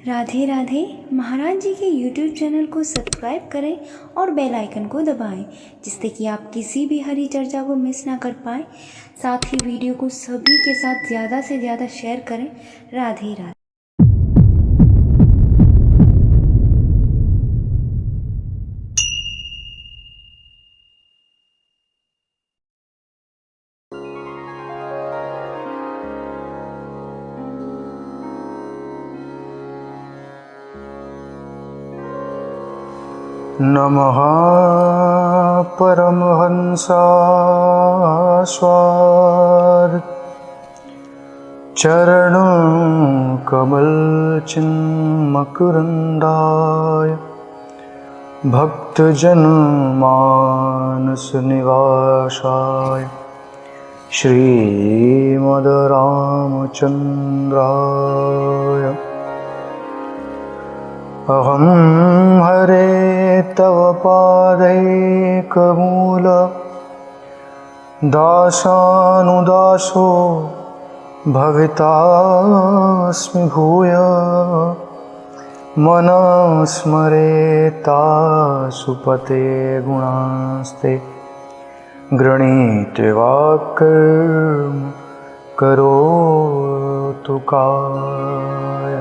राधे राधे। महाराज जी के YouTube channel को subscribe करें और बेल आइकन को दबाएं, जिससे कि आप किसी भी हरी चर्चा को मिस ना कर पाएँ। साथ ही वीडियो को सभी के साथ ज़्यादा से ज़्यादा शेयर करें। राधे राधे। नमः परमहंसास्वाद चरणकमलचिन्मकरन्दाय भक्तजनमानसनिवासाय श्रीमद्रामचन्द्राय अहं हरे तव पादैकमूल दासानुदासो भवितास्मि भूय मनः स्मरेतासुपते गुणास्ते गृणीते वाक्कर्म करोतु काय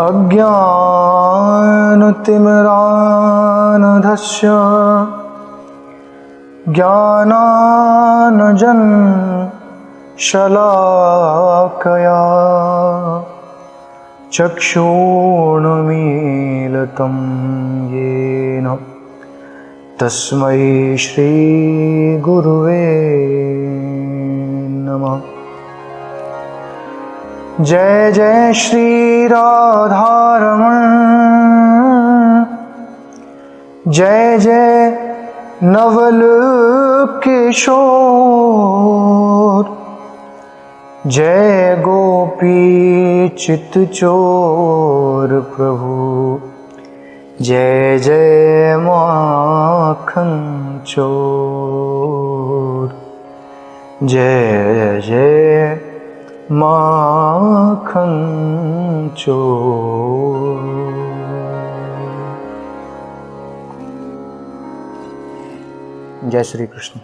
अज्ञानतिमिरान्धस्य ज्ञानाञ्जनशलाकया चक्षुरुन्मीलितं येन तस्मै श्रीगुरुवे नमः। जय जय श्री राधारमण, जय जय नवल किशोर, जय गोपी चित्तचोर प्रभु, जय जय माखन चोर, जय जय माखन चोर। जय श्री कृष्ण।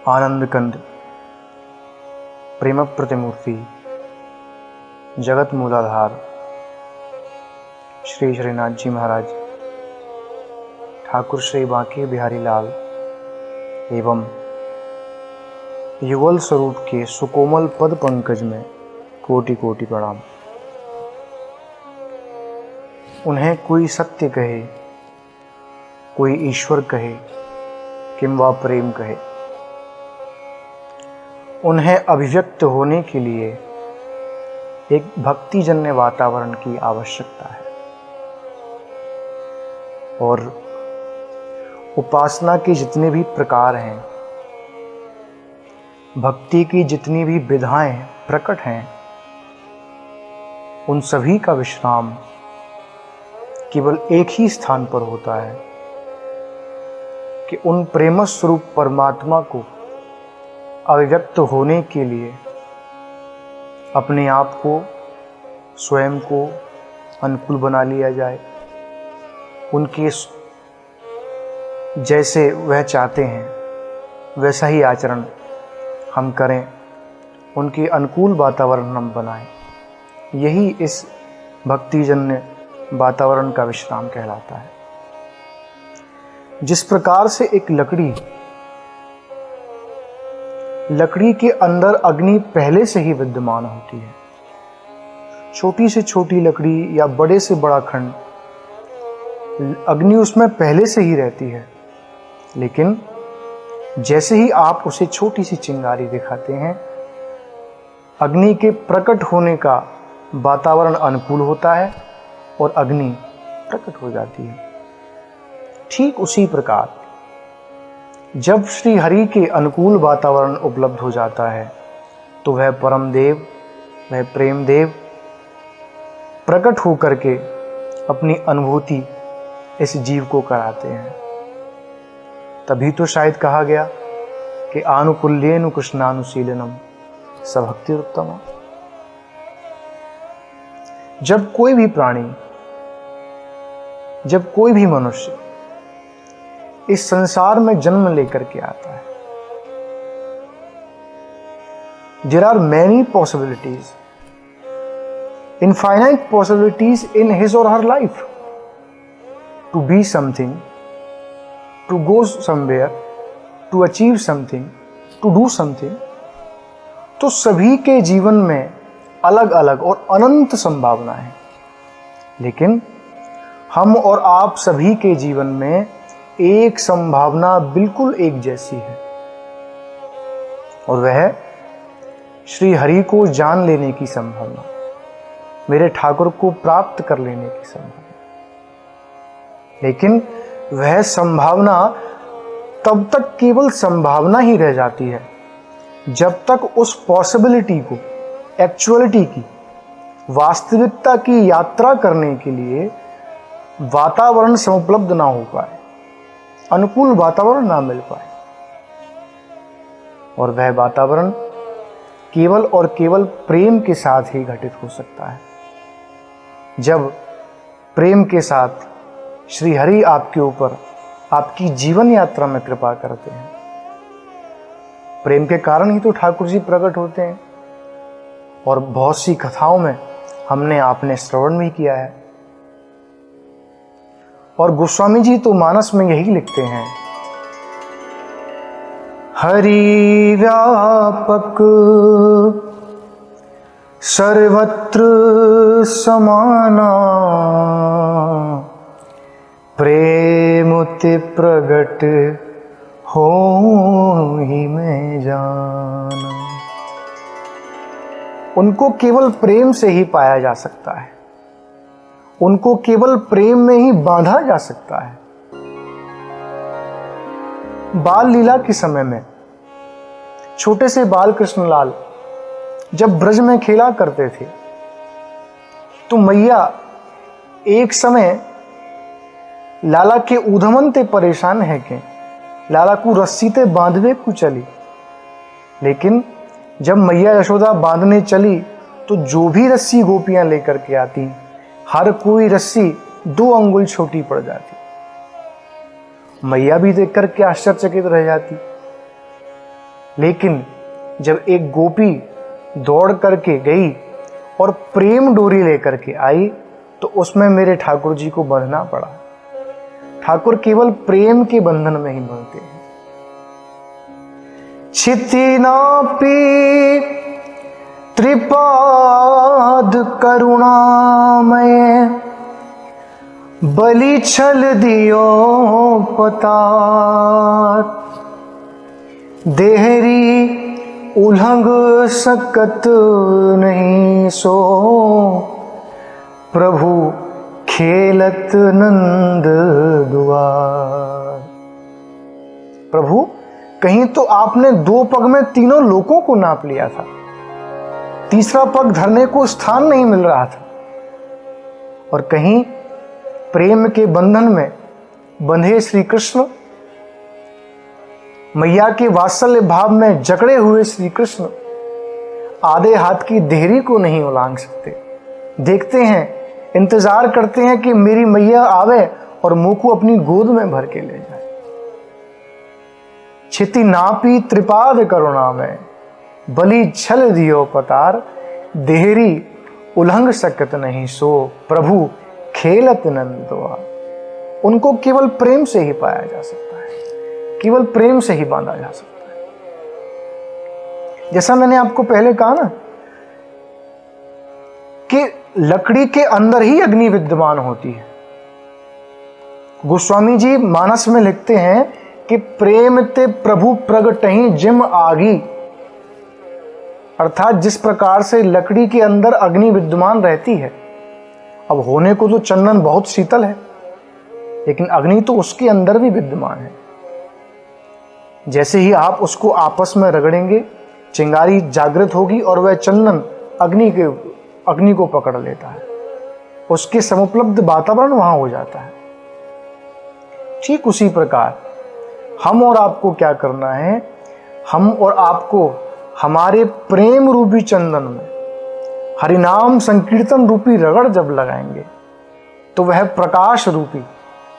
आनंद कंद प्रेम प्रतिमूर्ति जगत मूलाधार श्री श्रीनाथ जी महाराज ठाकुर श्री बांके बिहारी लाल एवं युगल स्वरूप के सुकोमल पद पंकज में कोटि कोटि प्रणाम। उन्हें कोई सत्य कहे, कोई ईश्वर कहे, किंवा प्रेम कहे, उन्हें अभिव्यक्त होने के लिए एक भक्तिजन्य वातावरण की आवश्यकता है और उपासना के जितने भी प्रकार हैं, भक्ति की जितनी भी विधाएं प्रकट हैं, उन सभी का विश्राम केवल एक ही स्थान पर होता है कि उन प्रेम स्वरूप परमात्मा को अभिव्यक्त होने के लिए अपने आप को स्वयं को अनुकूल बना लिया जाए। उनके जैसे वह चाहते हैं वैसा ही आचरण हम करें, उनके अनुकूल वातावरण हम बनाएं। यही इस भक्तिजन्य वातावरण का विश्राम कहलाता है। जिस प्रकार से एक लकड़ी के अंदर अग्नि पहले से ही विद्यमान होती है, छोटी से छोटी लकड़ी या बड़े से बड़ा खंड, अग्नि उसमें पहले से ही रहती है, लेकिन जैसे ही आप उसे छोटी सी चिंगारी दिखाते हैं, अग्नि के प्रकट होने का वातावरण अनुकूल होता है और अग्नि प्रकट हो जाती है। ठीक उसी प्रकार जब श्री हरि के अनुकूल वातावरण उपलब्ध हो जाता है तो वह परम देव, वह प्रेम देव प्रकट होकर के अपनी अनुभूति इस जीव को कराते हैं। तभी तो शायद कहा गया कि आनुकूल्येनु कृष्णानुशीलनम सभक्ति उत्तम। जब कोई भी प्राणी, जब कोई भी मनुष्य इस संसार में जन्म लेकर के आता है, there are many possibilities, infinite possibilities in his or her life to be something, to go somewhere, to achieve something, to do something. तो सभी के जीवन में अलग अलग और अनंत संभावना है, लेकिन हम और आप सभी के जीवन में एक संभावना बिल्कुल एक जैसी है, और वह श्री हरि को जान लेने की संभावना, मेरे ठाकुर को प्राप्त कर लेने की संभावना। लेकिन वह संभावना तब तक केवल संभावना ही रह जाती है जब तक उस पॉसिबिलिटी को, एक्चुअलिटी की, वास्तविकता की यात्रा करने के लिए वातावरण समुपलब्ध ना हो पाए, अनुकूल वातावरण ना मिल पाए। और वह वातावरण केवल और केवल प्रेम के साथ ही घटित हो सकता है। जब प्रेम के साथ श्री हरि आपके ऊपर, आपकी जीवन यात्रा में कृपा करते हैं, प्रेम के कारण ही तो ठाकुर जी प्रकट होते हैं। और बहुत सी कथाओं में हमने आपने श्रवण भी किया है। और गोस्वामी जी तो मानस में यही लिखते हैं, हरि व्यापक सर्वत्र समाना, प्रेमुति प्रगट हो ही में जाना। उनको केवल प्रेम से ही पाया जा सकता है, उनको केवल प्रेम में ही बांधा जा सकता है। बाल लीला के समय में छोटे से बाल कृष्णलाल जब ब्रज में खेला करते थे, तो मैया एक समय लाला के ऊधमन ते परेशान है कि लाला को रस्सी ते बांधवे को चली। लेकिन जब मैया यशोदा बांधने चली तो जो भी रस्सी गोपियां लेकर के आती, हर कोई रस्सी 2 अंगुल छोटी पड़ जाती। मैया भी देखकर के आश्चर्यचकित रह जाती। लेकिन जब एक गोपी दौड़ करके गई और प्रेम डोरी लेकर के आई, तो उसमें मेरे ठाकुर जी को बंधना पड़ा। ठाकुर केवल प्रेम के बंधन में ही बंधते हैं। छितिनापि त्रिपाद करुणामय, बलि छल दियो पतार, देहरी उलंघ सकत नहीं सो, प्रभु खेलत नंद दुआर। प्रभु, कहीं तो आपने 2 पग में तीनों लोकों को नाप लिया था, तीसरा पग धरने को स्थान नहीं मिल रहा था, और कहीं प्रेम के बंधन में बंधे श्री कृष्ण, मैया के वात्सल्य भाव में जकड़े हुए श्री कृष्ण आधे हाथ की देहरी को नहीं उलांघ सकते। देखते हैं, इंतजार करते हैं कि मेरी मैया आवे और मुंह को अपनी गोद में भर के ले जाए। छिति नापी त्रिपाद करुणा में, बलि छल दियो पतार, देहरी उलंघ सकत नहीं सो, प्रभु खेलत नंद दुआर। उनको केवल प्रेम से ही पाया जा सकता है, केवल प्रेम से ही बांधा जा सकता है। जैसा मैंने आपको पहले कहा ना कि लकड़ी के अंदर ही अग्नि विद्यमान होती है। गोस्वामी जी मानस में लिखते हैं कि प्रेम ते प्रभु प्रगटहि जिम आगी, अर्थात जिस प्रकार से लकड़ी के अंदर अग्नि विद्यमान रहती है। अब होने को तो चंदन बहुत शीतल है, लेकिन अग्नि तो उसके अंदर भी विद्यमान है। जैसे ही आप उसको आपस में रगड़ेंगे, चिंगारी जागृत होगी और वह चंदन अग्नि को पकड़ लेता है, उसके समुपलब्ध वातावरण वहां हो जाता है। ठीक उसी प्रकार हम और आपको क्या करना है, हम और आपको हमारे प्रेम रूपी चंदन में हरिनाम संकीर्तन रूपी रगड़ जब लगाएंगे तो वह प्रकाश रूपी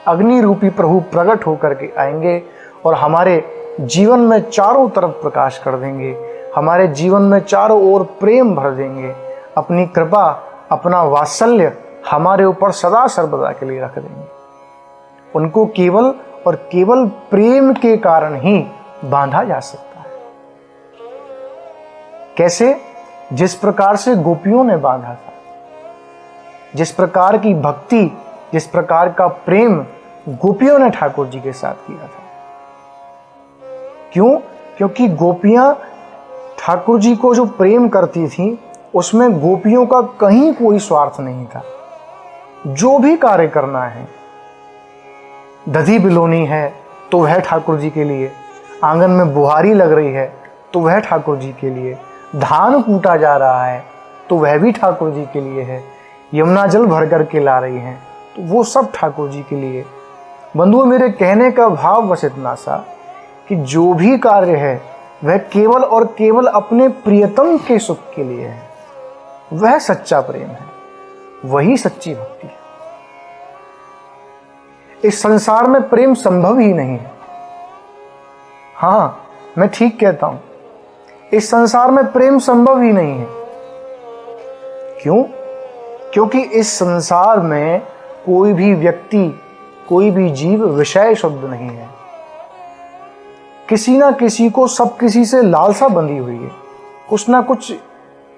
अग्नि रूपी प्रभु प्रकट होकर के आएंगे और हमारे जीवन में चारों तरफ प्रकाश कर देंगे, हमारे जीवन में चारों ओर प्रेम भर देंगे, अपनी कृपा अपना वात्सल्य हमारे ऊपर सदा सर्वदा के लिए रख देंगे। उनको केवल और केवल प्रेम के कारण ही बांधा जा सकता है। कैसे? जिस प्रकार से गोपियों ने बांधा था, जिस प्रकार की भक्ति, जिस प्रकार का प्रेम गोपियों ने ठाकुर जी के साथ किया था। क्यों? क्योंकि गोपियां ठाकुर जी को जो प्रेम करती थी उसमें गोपियों का कहीं कोई स्वार्थ नहीं था। जो भी कार्य करना है, दधी बिलोनी है तो वह ठाकुर जी के लिए, आंगन में बुहारी लग रही है तो वह ठाकुर जी के लिए, धान कूटा जा रहा है तो वह भी ठाकुर जी के लिए है, यमुना जल भर करके ला रही हैं तो वो सब ठाकुर जी के लिए। बंधुओं, मेरे कहने का भाव बस इतना सा कि जो भी कार्य है वह केवल और केवल अपने प्रियतम के सुख के लिए है। वह सच्चा प्रेम है, वही सच्ची भक्ति है। इस संसार में प्रेम संभव ही नहीं है। हाँ, मैं ठीक कहता हूं, इस संसार में प्रेम संभव ही नहीं है। क्यों? क्योंकि इस संसार में कोई भी व्यक्ति, कोई भी जीव विषय शुद्ध नहीं है। किसी ना किसी को सब किसी से लालसा बंधी हुई है, कुछ ना कुछ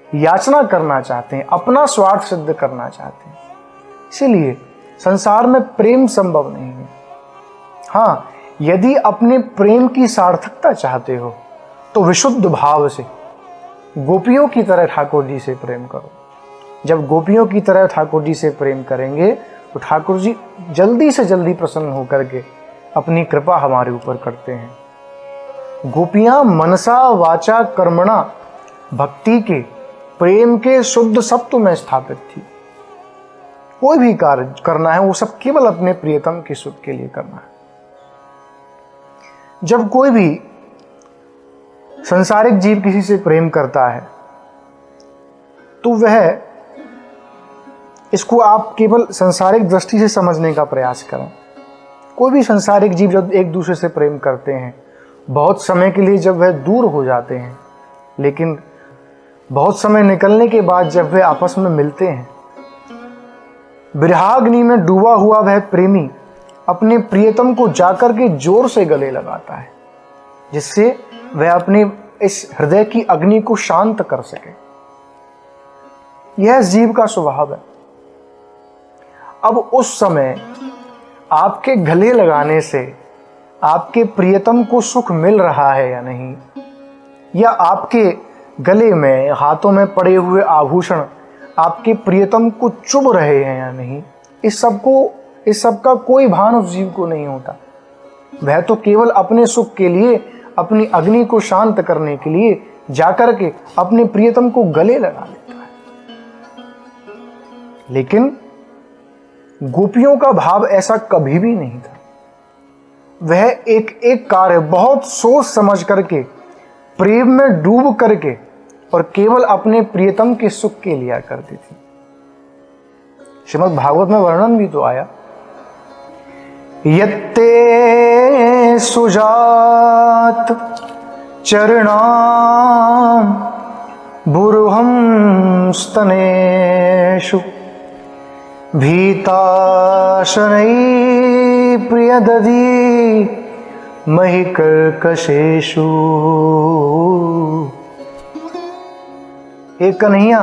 याचना करना चाहते हैं, अपना स्वार्थ सिद्ध करना चाहते हैं। इसीलिए संसार में प्रेम संभव नहीं है। हाँ, यदि अपने प्रेम की सार्थकता चाहते हो तो विशुद्ध भाव से गोपियों की तरह ठाकुर जी से प्रेम करो। जब गोपियों की तरह ठाकुर जी से प्रेम करेंगे तो ठाकुर जी जल्दी से जल्दी प्रसन्न होकर के अपनी कृपा हमारे ऊपर करते हैं। गोपियां मनसा वाचा कर्मणा भक्ति के, प्रेम के शुद्ध सत्व में स्थापित थी। कोई भी कार्य करना है वो सब केवल अपने प्रियतम के सुख के लिए करना है। जब कोई भी संसारिक जीव किसी से प्रेम करता है तो वह, इसको आप केवल संसारिक दृष्टि से समझने का प्रयास करें। कोई भी संसारिक जीव जब एक दूसरे से प्रेम करते हैं, बहुत समय के लिए जब वह दूर हो जाते हैं, लेकिन बहुत समय निकलने के बाद जब वे आपस में मिलते हैं, विरहाग्नि में डूबा हुआ वह प्रेमी अपने प्रियतम को जाकर के जोर से गले लगाता है, जिससे वह अपने इस हृदय की अग्नि को शांत कर सके। यह जीव का स्वभाव है। अब उस समय आपके गले लगाने से आपके प्रियतम को सुख मिल रहा है या नहीं, या आपके गले में, हाथों में पड़े हुए आभूषण आपके प्रियतम को चुभ रहे हैं या नहीं, इस सब का कोई भान उस जीव को नहीं होता। वह तो केवल अपने सुख के लिए, अपनी अग्नि को शांत करने के लिए जाकर के अपने प्रियतम को गले लगा लेता है। लेकिन गोपियों का भाव ऐसा कभी भी नहीं था। वह एक एक कार्य बहुत सोच समझ करके, प्रेम में डूब करके और केवल अपने प्रियतम के सुख के लिया करती थी। श्रीमद् भागवत में वर्णन भी तो आया, यत्ते सुजात चरणाम बुरुहं स्तनेषु भीताशनै प्रियदधी महि कर्कशेषु। हे कन्हैया,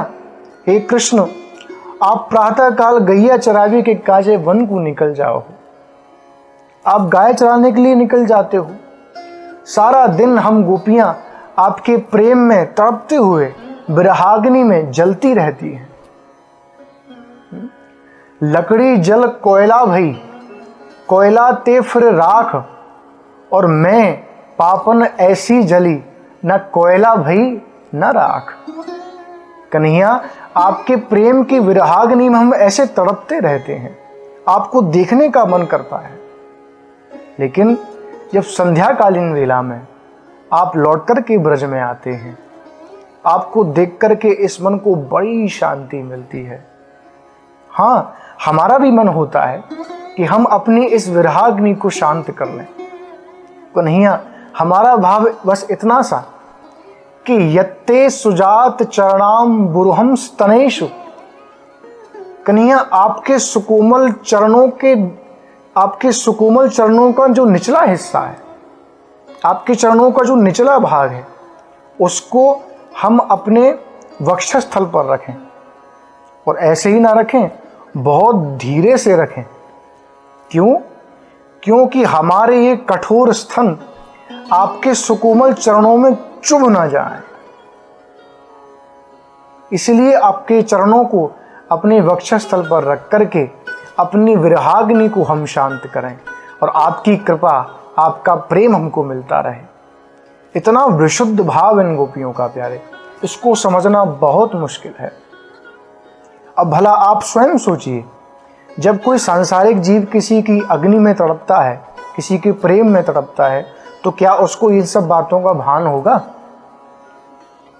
हे कृष्ण, आप प्रातः काल गैया चरावे के काजे वन को निकल जाओ। आप गाय चराने के लिए निकल जाते हो। सारा दिन हम गोपियां आपके प्रेम में तड़पते हुए विरहाग्नि में जलती रहती हैं। लकड़ी जल कोयला भई, कोयला ते फिर राख, और मैं पापन ऐसी जली, न कोयला भई न राख। कन्हैया, आपके प्रेम की विरहाग्नि में हम ऐसे तड़पते रहते हैं, आपको देखने का मन करता है। लेकिन जब संध्याकालीन वेला में आप लौट कर के ब्रज में आते हैं, आपको देख करके इस मन को बड़ी शांति मिलती है। हाँ, हमारा भी मन होता है कि हम अपनी इस विरहाग्नि को शांत कर लें। कन्हैया, हमारा भाव बस इतना सा कि यत्ते सुजात चरणाम बुरुहम स्तनेषु। कन्हैया, आपके सुकोमल चरणों का जो निचला हिस्सा है, आपके चरणों का जो निचला भाग है, उसको हम अपने वक्षस्थल पर रखें। और ऐसे ही ना रखें, बहुत धीरे से रखें। क्यों? क्योंकि हमारे ये कठोर स्तन आपके सुकोमल चरणों में चुभ ना जाए। इसलिए आपके चरणों को अपने वक्षस्थल पर रख करके अपनी विरहाग्नि को हम शांत करें और आपकी कृपा, आपका प्रेम हमको मिलता रहे। इतना विशुद्ध भाव इन गोपियों का प्यारे, इसको समझना बहुत मुश्किल है। अब भला आप स्वयं सोचिए, जब कोई सांसारिक जीव किसी की अग्नि में तड़पता है, किसी के प्रेम में तड़पता है, तो क्या उसको इन सब बातों का भान होगा?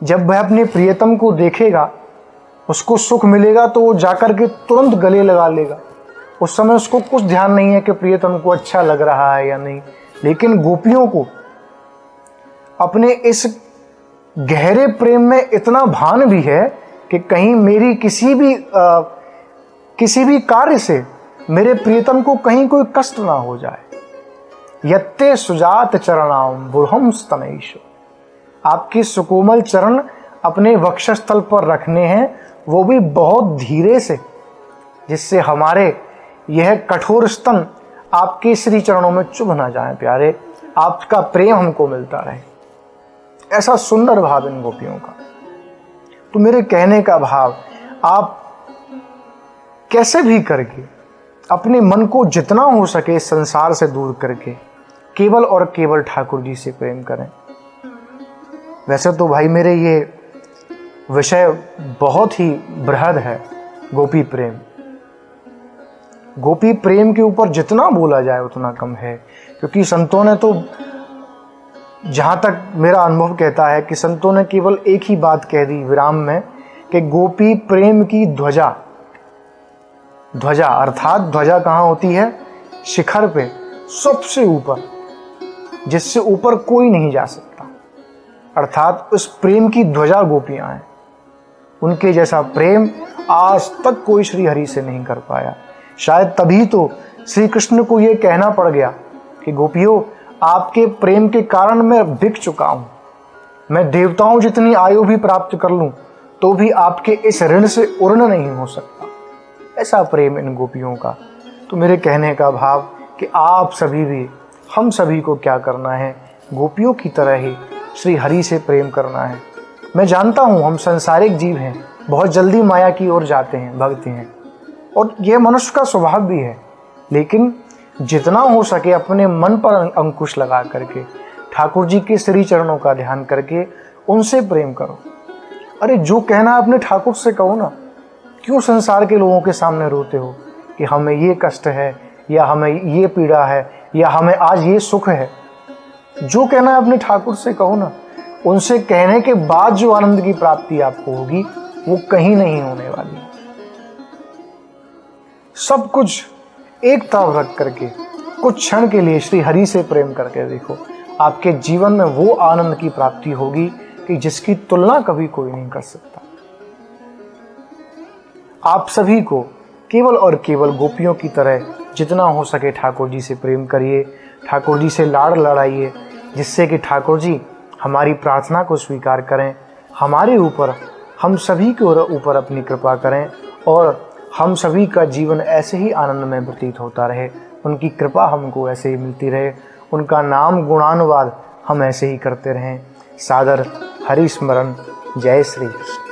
जब वह अपने प्रियतम को देखेगा, उसको सुख मिलेगा, तो वो जाकर के तुरंत गले लगा लेगा। उस समय उसको कुछ ध्यान नहीं है कि प्रियतम को अच्छा लग रहा है या नहीं। लेकिन गोपियों को अपने इस गहरे प्रेम में इतना भान भी है कि कहीं मेरी किसी भी कार्य से मेरे प्रियतम को कहीं कोई कष्ट ना हो जाए। यत्ते सुजात चरणाम बुरुहम स्तनेषु। आपके सुकोमल चरण अपने वक्षस्थल पर रखने हैं, वो भी बहुत धीरे से, जिससे हमारे यह कठोर स्तन आपके श्री चरणों में चुभ ना जाए। प्यारे, आपका प्रेम हमको मिलता रहे। ऐसा सुंदर भाव इन गोपियों का। तो मेरे कहने का भाव, आप कैसे भी करके अपने मन को जितना हो सके संसार से दूर करके केवल और केवल ठाकुर जी से प्रेम करें। वैसे तो भाई मेरे ये विषय बहुत ही बृहद है, गोपी प्रेम। गोपी प्रेम के ऊपर जितना बोला जाए उतना कम है, क्योंकि संतों ने तो, जहाँ तक मेरा अनुभव कहता है, कि संतों ने केवल एक ही बात कह दी विराम में, कि गोपी प्रेम की ध्वजा अर्थात ध्वजा कहाँ होती है? शिखर पे, सबसे ऊपर, जिससे ऊपर कोई नहीं जा सकता। अर्थात उस प्रेम की ध्वजा गोपियां हैं। उनके जैसा प्रेम आज तक कोई श्री हरि से नहीं कर पाया। शायद तभी तो श्री कृष्ण को यह कहना पड़ गया कि गोपियों, आपके प्रेम के कारण मैं बिक चुका हूं। मैं देवताओं जितनी आयु भी प्राप्त कर लूं तो भी आपके इस ऋण से उर्ण नहीं हो सकता। ऐसा प्रेम इन गोपियों का। तो मेरे कहने का भाव कि आप सभी भी, हम सभी को क्या करना है? गोपियों की तरह ही श्री हरि से प्रेम करना है। मैं जानता हूँ हम संसारिक जीव हैं, बहुत जल्दी माया की ओर जाते हैं, भगते हैं, और यह मनुष्य का स्वभाव भी है। लेकिन जितना हो सके अपने मन पर अंकुश लगा करके ठाकुर जी के श्री चरणों का ध्यान करके उनसे प्रेम करो। अरे जो कहना है अपने ठाकुर से कहो ना। क्यों संसार के लोगों के सामने रोते हो कि हमें ये कष्ट है, या हमें ये पीड़ा है, या हमें आज ये सुख है? जो कहना है अपने ठाकुर से कहो ना। उनसे कहने के बाद जो आनंद की प्राप्ति आपको होगी वो कहीं नहीं होने वाली। सब कुछ एक तरफ रख करके कुछ क्षण के लिए श्री हरि से प्रेम करके देखो, आपके जीवन में वो आनंद की प्राप्ति होगी कि जिसकी तुलना कभी कोई नहीं कर सकता। आप सभी को केवल और केवल गोपियों की तरह जितना हो सके ठाकुर जी से प्रेम करिए, ठाकुर जी से लाड़ लड़ाइए, जिससे कि ठाकुर जी हमारी प्रार्थना को स्वीकार करें, हमारे ऊपर, हम सभी के ऊपर अपनी कृपा करें, और हम सभी का जीवन ऐसे ही आनंद में व्यतीत होता रहे। उनकी कृपा हमको ऐसे ही मिलती रहे, उनका नाम गुणानुवाद हम ऐसे ही करते रहें। सादर हरि स्मरण। जय श्री कृष्ण।